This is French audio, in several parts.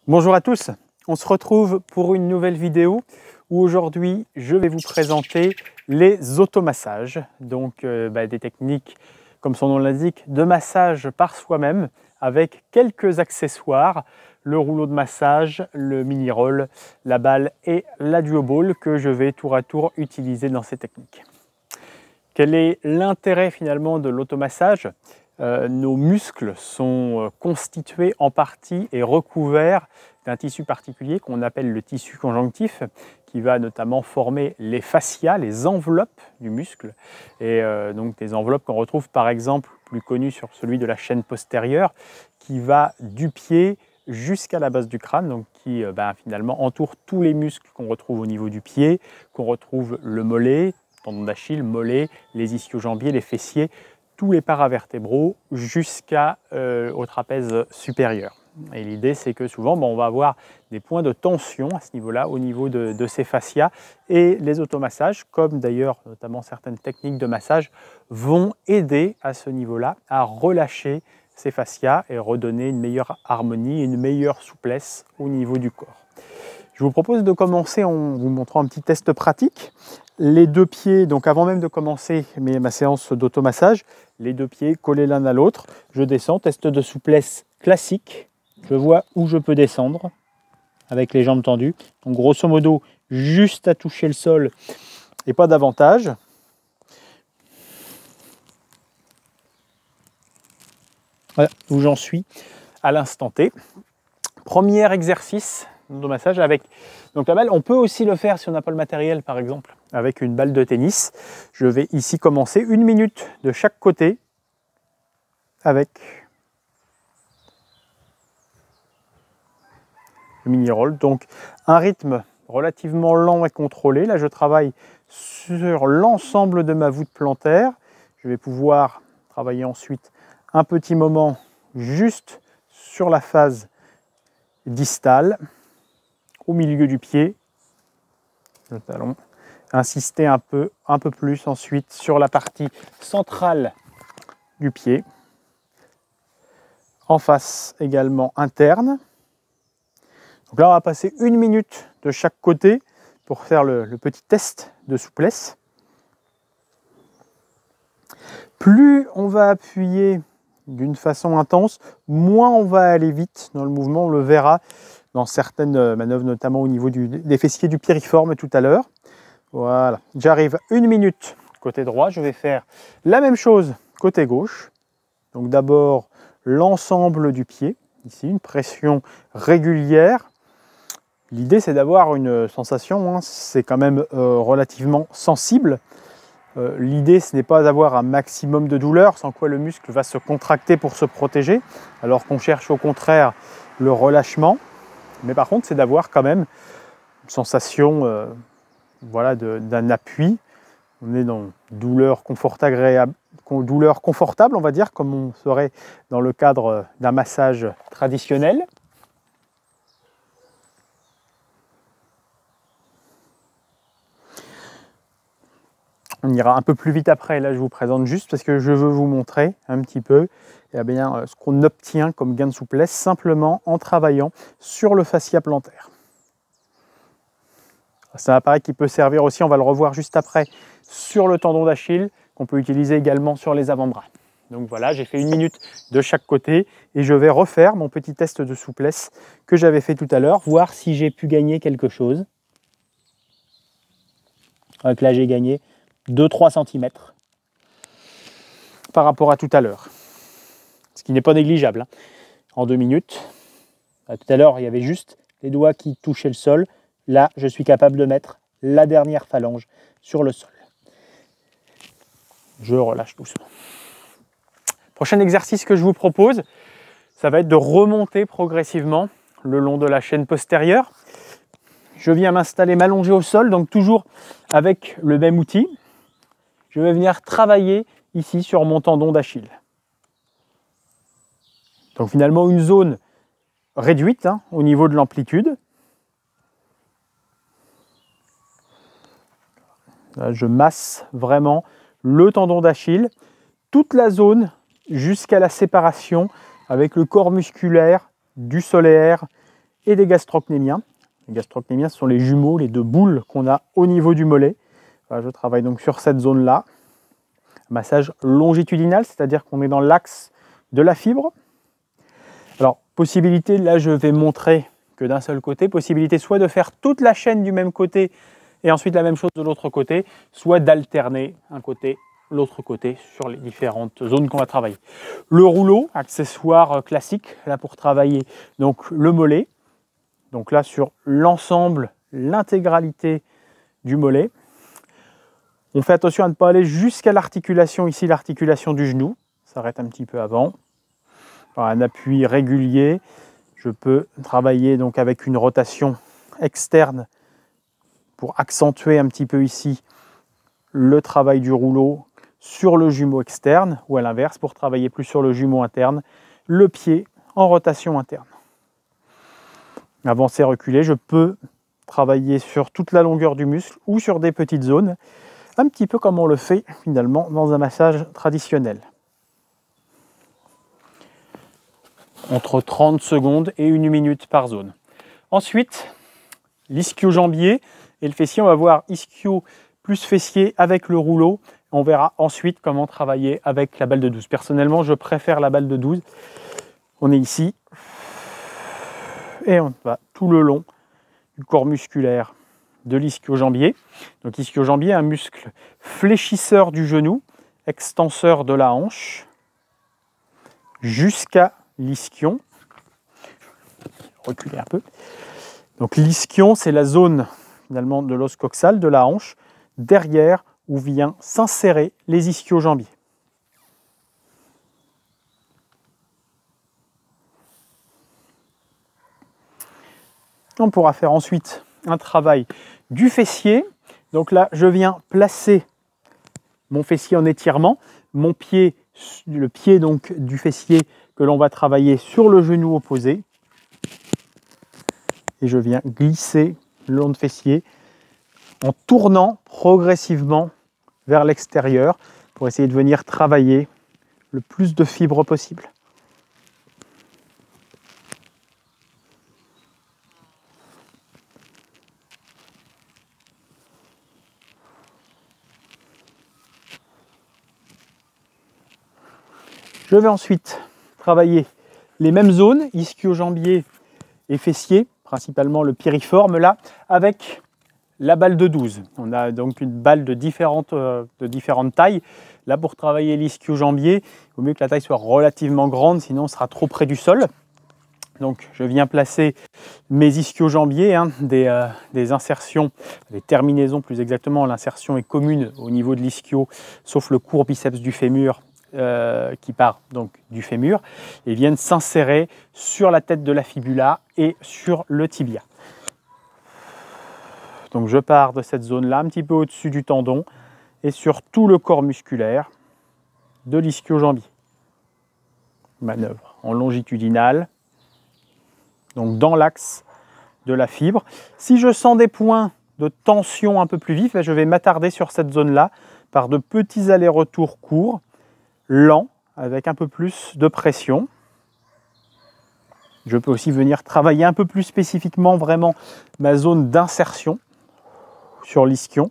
Bonjour à tous, on se retrouve pour une nouvelle vidéo où aujourd'hui je vais vous présenter les automassages, donc des techniques comme son nom l'indique de massage par soi-même avec quelques accessoires, le rouleau de massage, le mini roll, la balle et la duo ball que je vais tour à tour utiliser dans ces techniques. Quel est l'intérêt finalement de l'automassage? Nos muscles sont constitués en partie et recouverts d'un tissu particulier qu'on appelle le tissu conjonctif, qui va notamment former les fascias, les enveloppes du muscle, et donc des enveloppes qu'on retrouve par exemple, plus connues sur celui de la chaîne postérieure, qui va du pied jusqu'à la base du crâne, donc qui finalement entoure tous les muscles qu'on retrouve au niveau du pied, qu'on retrouve le mollet, tendon d'Achille, mollet, les ischio-jambiers, les fessiers, tous les paravertébraux jusqu'au trapèze supérieur. Et l'idée, c'est que souvent, on va avoir des points de tension à ce niveau-là, au niveau de ces fascias. Et les automassages, comme d'ailleurs notamment certaines techniques de massage, vont aider à ce niveau-là à relâcher ces fascias et redonner une meilleure harmonie, une meilleure souplesse au niveau du corps. Je vous propose de commencer en vous montrant un petit test pratique. Les deux pieds, donc avant même de commencer ma séance d'automassage, les deux pieds collés l'un à l'autre. Je descends, test de souplesse classique. Je vois où je peux descendre avec les jambes tendues. Donc grosso modo, juste à toucher le sol et pas davantage. Voilà où j'en suis à l'instant T. Premier exercice de massage avec donc la balle. On peut aussi le faire si on n'a pas le matériel, par exemple, avec une balle de tennis. Je vais ici commencer 1 minute de chaque côté avec le mini roll. Donc un rythme relativement lent et contrôlé. Là, je travaille sur l'ensemble de ma voûte plantaire. Je vais pouvoir travailler ensuite un petit moment juste sur la phase distale, au milieu du pied, le talon. Insister un peu plus ensuite sur la partie centrale du pied. En face également interne. Donc là, on va passer 1 minute de chaque côté pour faire le petit test de souplesse. Plus on va appuyer d'une façon intense, moins on va aller vite dans le mouvement. On le verra dans certaines manœuvres, notamment au niveau des fessiers du piriforme tout à l'heure. Voilà, j'arrive 1 minute côté droit. Je vais faire la même chose côté gauche. Donc d'abord l'ensemble du pied, ici une pression régulière. L'idée, c'est d'avoir une sensation, c'est quand même relativement sensible. L'idée, ce n'est pas d'avoir un maximum de douleur, sans quoi le muscle va se contracter pour se protéger, alors qu'on cherche au contraire le relâchement. Mais par contre, c'est d'avoir quand même une sensation d'un appui. On est dans douleur confortable, on va dire, comme on serait dans le cadre d'un massage traditionnel. On ira un peu plus vite après, là je vous présente juste parce que je veux vous montrer un petit peu ce qu'on obtient comme gain de souplesse simplement en travaillant sur le fascia plantaire. C'est un appareil qui peut servir aussi, on va le revoir juste après, sur le tendon d'Achille, qu'on peut utiliser également sur les avant-bras. Donc voilà, j'ai fait 1 minute de chaque côté et je vais refaire mon petit test de souplesse que j'avais fait tout à l'heure, voir si j'ai pu gagner quelque chose. Donc là j'ai gagné 2-3 cm par rapport à tout à l'heure, ce qui n'est pas négligeable en 2 minutes. Tout à l'heure, il y avait juste les doigts qui touchaient le sol. Là, je suis capable de mettre la dernière phalange sur le sol. Je relâche doucement. Prochain exercice que je vous propose, ça va être de remonter progressivement le long de la chaîne postérieure. Je viens m'installer, m'allonger au sol, donc toujours avec le même outil. Je vais venir travailler ici sur mon tendon d'Achille. Donc finalement une zone réduite au niveau de l'amplitude. Là, je masse vraiment le tendon d'Achille, toute la zone jusqu'à la séparation avec le corps musculaire du solaire et des gastrocnémiens. Les gastrocnémiens, ce sont les jumeaux, les deux boules qu'on a au niveau du mollet. Voilà, je travaille donc sur cette zone-là. Massage longitudinal, c'est-à-dire qu'on est dans l'axe de la fibre. Alors, possibilité, là je vais montrer que d'un seul côté, possibilité soit de faire toute la chaîne du même côté et ensuite la même chose de l'autre côté, soit d'alterner un côté, l'autre côté sur les différentes zones qu'on va travailler. Le rouleau, accessoire classique, là pour travailler donc le mollet, donc là sur l'ensemble, l'intégralité du mollet. On fait attention à ne pas aller jusqu'à l'articulation, ici l'articulation du genou, ça s'arrête un petit peu avant. Alors, un appui régulier, je peux travailler donc avec une rotation externe pour accentuer un petit peu ici le travail du rouleau sur le jumeau externe ou à l'inverse pour travailler plus sur le jumeau interne, le pied en rotation interne. Avancer, reculer, je peux travailler sur toute la longueur du muscle ou sur des petites zones, un petit peu comme on le fait finalement dans un massage traditionnel. Entre 30 secondes et 1 minute par zone. Ensuite, l'ischio-jambier et le fessier, on va voir ischio plus fessier avec le rouleau. On verra ensuite comment travailler avec la balle de 12. Personnellement, je préfère la balle de 12. On est ici et on va tout le long du corps musculaire de l'ischio-jambier. Donc ischio-jambier, un muscle fléchisseur du genou, extenseur de la hanche, jusqu'à l'ischion. Reculer un peu. Donc l'ischion, c'est la zone finalement de l'os coxal, de la hanche, derrière où vient s'insérer les ischio-jambiers. On pourra faire ensuite un travail du fessier. Donc là, je viens placer mon fessier en étirement, mon pied, le pied donc du fessier que l'on va travailler sur le genou opposé. Et je viens glisser le long de fessier en tournant progressivement vers l'extérieur pour essayer de venir travailler le plus de fibres possible. Je vais ensuite travailler les mêmes zones, ischio-jambier et fessier, principalement le piriforme là, avec la balle de 12. On a donc une balle de différentes tailles. Là, pour travailler l'ischio-jambier, il vaut mieux que la taille soit relativement grande, sinon on sera trop près du sol. Donc je viens placer mes ischio-jambiers, des insertions, des terminaisons plus exactement. L'insertion est commune au niveau de l'ischio, sauf le court biceps du fémur qui part donc du fémur et viennent s'insérer sur la tête de la fibula et sur le tibia. Donc je pars de cette zone-là, un petit peu au-dessus du tendon et sur tout le corps musculaire de l'ischio-jambier. Manœuvre en longitudinal, donc dans l'axe de la fibre. Si je sens des points de tension un peu plus vifs, je vais m'attarder sur cette zone-là par de petits allers-retours courts, lents, avec un peu plus de pression. Je peux aussi venir travailler un peu plus spécifiquement vraiment ma zone d'insertion sur l'ischion.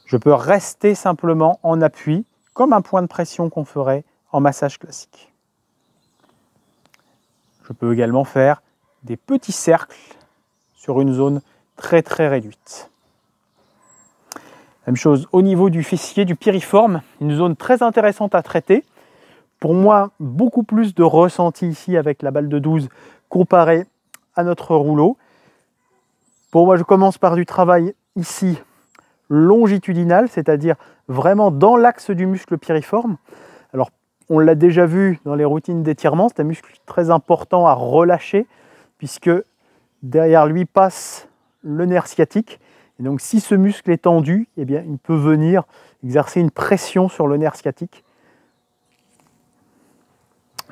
Je peux rester simplement en appui, comme un point de pression qu'on ferait en massage classique. Je peux également faire des petits cercles sur une zone très très réduite. Même chose au niveau du fessier, du piriforme, une zone très intéressante à traiter. Pour moi, beaucoup plus de ressenti ici avec la balle de 12 comparé à notre rouleau. Pour moi, je commence par du travail ici longitudinal, c'est-à-dire vraiment dans l'axe du muscle piriforme. Alors, on l'a déjà vu dans les routines d'étirement, c'est un muscle très important à relâcher puisque derrière lui passe le nerf sciatique. Et donc, si ce muscle est tendu, eh bien, il peut venir exercer une pression sur le nerf sciatique.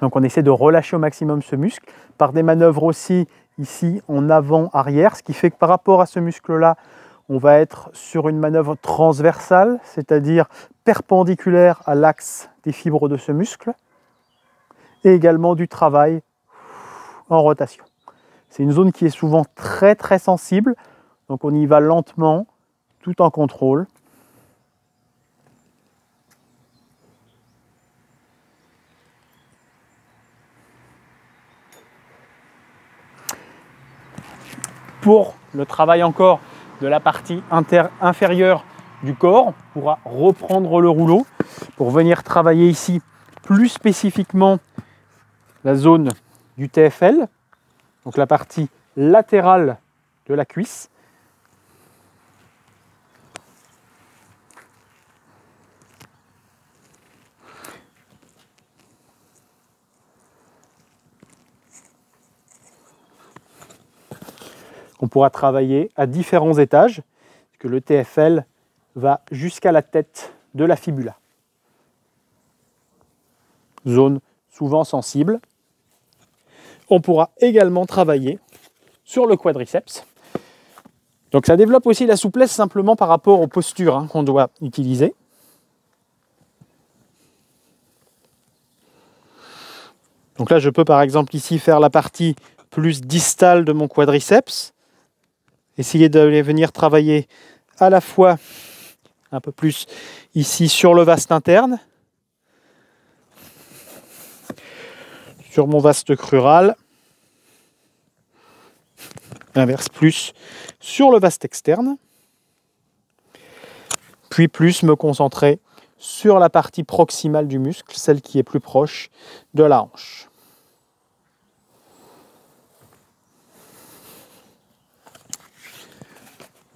Donc, on essaie de relâcher au maximum ce muscle par des manœuvres aussi ici en avant-arrière, ce qui fait que par rapport à ce muscle-là, on va être sur une manœuvre transversale, c'est-à-dire perpendiculaire à l'axe des fibres de ce muscle, et également du travail en rotation. C'est une zone qui est souvent très très sensible, donc on y va lentement, tout en contrôle. Pour le travail encore de la partie inférieure du corps, on pourra reprendre le rouleau pour venir travailler ici plus spécifiquement la zone du TFL, donc la partie latérale de la cuisse. On pourra travailler à différents étages, puisque le TFL va jusqu'à la tête de la fibula. Zone souvent sensible. On pourra également travailler sur le quadriceps. Donc ça développe aussi la souplesse simplement par rapport aux postures qu'on doit utiliser. Donc là, je peux par exemple ici faire la partie plus distale de mon quadriceps. Essayer de venir travailler à la fois un peu plus ici sur le vaste interne, sur mon vaste crural, l'inverse plus sur le vaste externe, puis plus me concentrer sur la partie proximale du muscle, celle qui est plus proche de la hanche.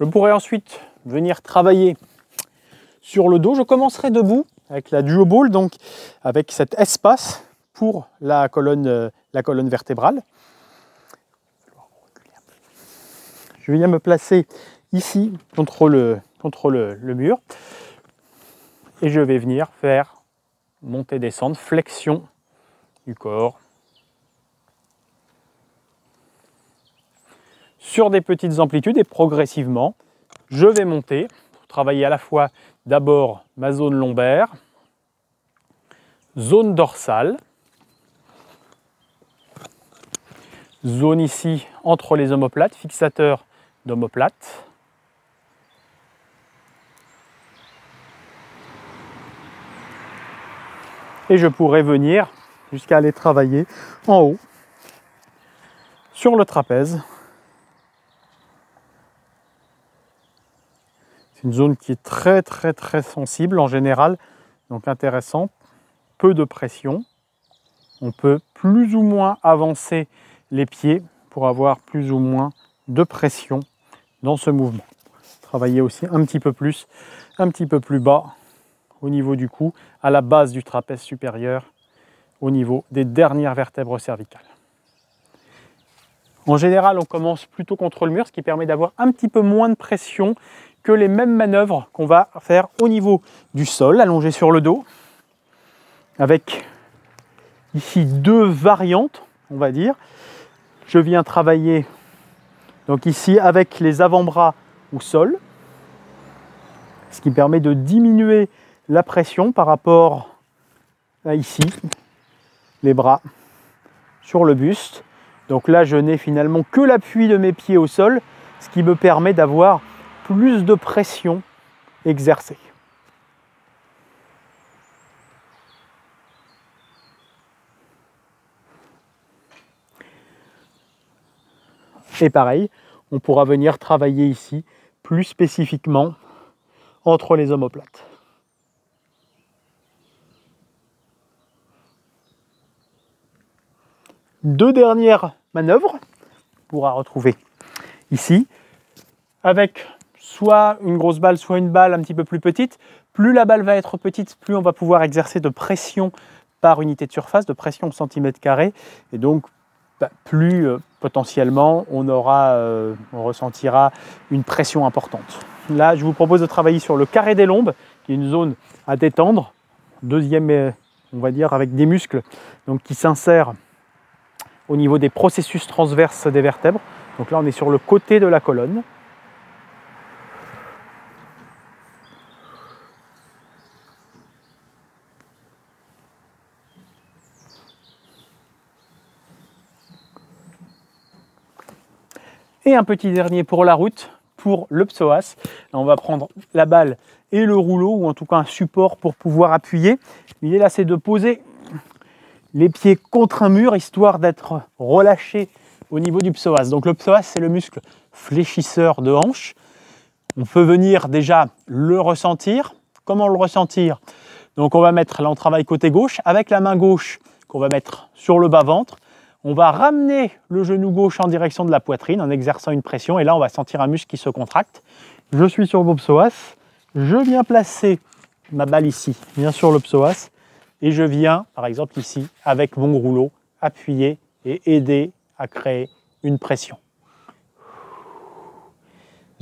Je pourrais ensuite venir travailler sur le dos. Je commencerai debout avec la duo ball, donc avec cet espace pour la colonne vertébrale. Je viens me placer ici contre le mur et je vais venir faire monter-descendre, flexion du corps sur des petites amplitudes et progressivement, je vais monter pour travailler à la fois d'abord ma zone lombaire, zone dorsale, zone ici entre les omoplates, fixateur d'omoplate. Et je pourrais venir jusqu'à aller travailler en haut sur le trapèze. C'est une zone qui est très sensible en général, donc intéressant, peu de pression. On peut plus ou moins avancer les pieds pour avoir plus ou moins de pression dans ce mouvement. Travailler aussi un petit peu plus bas au niveau du cou, à la base du trapèze supérieur, au niveau des dernières vertèbres cervicales. En général, on commence plutôt contre le mur, ce qui permet d'avoir un petit peu moins de pression que les mêmes manœuvres qu'on va faire au niveau du sol, allongé sur le dos, avec ici deux variantes, on va dire. Je viens travailler donc ici avec les avant-bras au sol, ce qui permet de diminuer la pression par rapport à ici, les bras sur le buste. Donc là, je n'ai finalement que l'appui de mes pieds au sol, ce qui me permet d'avoir plus de pression exercée. Et pareil, on pourra venir travailler ici plus spécifiquement entre les omoplates. Deux dernières manœuvres, on pourra retrouver ici, avec soit une grosse balle, soit une balle un petit peu plus petite. Plus la balle va être petite, plus on va pouvoir exercer de pression par unité de surface, de pression au centimètre carré, et donc plus potentiellement on ressentira une pression importante. Là, je vous propose de travailler sur le carré des lombes, qui est une zone à détendre, deuxième, on va dire, avec des muscles donc, qui s'insèrent au niveau des processus transverses des vertèbres. Donc là, on est sur le côté de la colonne. Et un petit dernier pour la route, pour le psoas. Là, on va prendre la balle et le rouleau, ou en tout cas un support pour pouvoir appuyer. L'idée là, c'est de poser les pieds contre un mur, histoire d'être relâché au niveau du psoas. Donc le psoas, c'est le muscle fléchisseur de hanche. On peut venir déjà le ressentir. Comment le ressentir? Donc on va mettre, là on travaille côté gauche, avec la main gauche qu'on va mettre sur le bas-ventre. On va ramener le genou gauche en direction de la poitrine en exerçant une pression. Et là, on va sentir un muscle qui se contracte. Je suis sur mon psoas. Je viens placer ma balle ici, bien sur le psoas. Et je viens, par exemple ici, avec mon rouleau, appuyer et aider à créer une pression.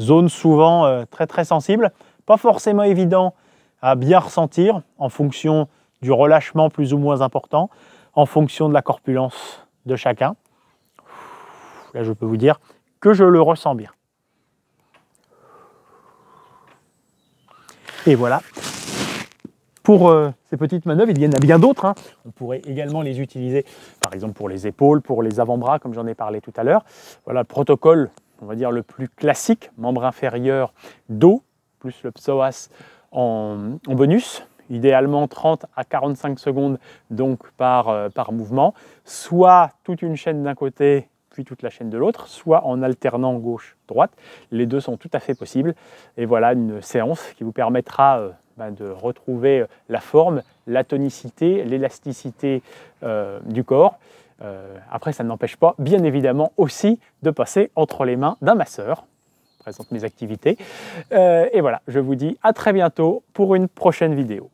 Zone souvent très sensible, pas forcément évident à bien ressentir en fonction du relâchement plus ou moins important, en fonction de la corpulence de chacun. Là, je peux vous dire que je le ressens bien. Et voilà. Pour ces petites manœuvres, il y en a bien d'autres, hein. On pourrait également les utiliser, par exemple pour les épaules, pour les avant-bras, comme j'en ai parlé tout à l'heure. Voilà le protocole, on va dire le plus classique, membre inférieur, dos, plus le psoas en bonus. Idéalement 30 à 45 secondes donc par mouvement, soit toute une chaîne d'un côté, puis toute la chaîne de l'autre, soit en alternant gauche-droite. Les deux sont tout à fait possibles. Et voilà une séance qui vous permettra de retrouver la forme, la tonicité, l'élasticité du corps. Après, ça ne n'empêche pas, bien évidemment, aussi de passer entre les mains d'un masseur. Je présente mes activités. Et voilà, je vous dis à très bientôt pour une prochaine vidéo.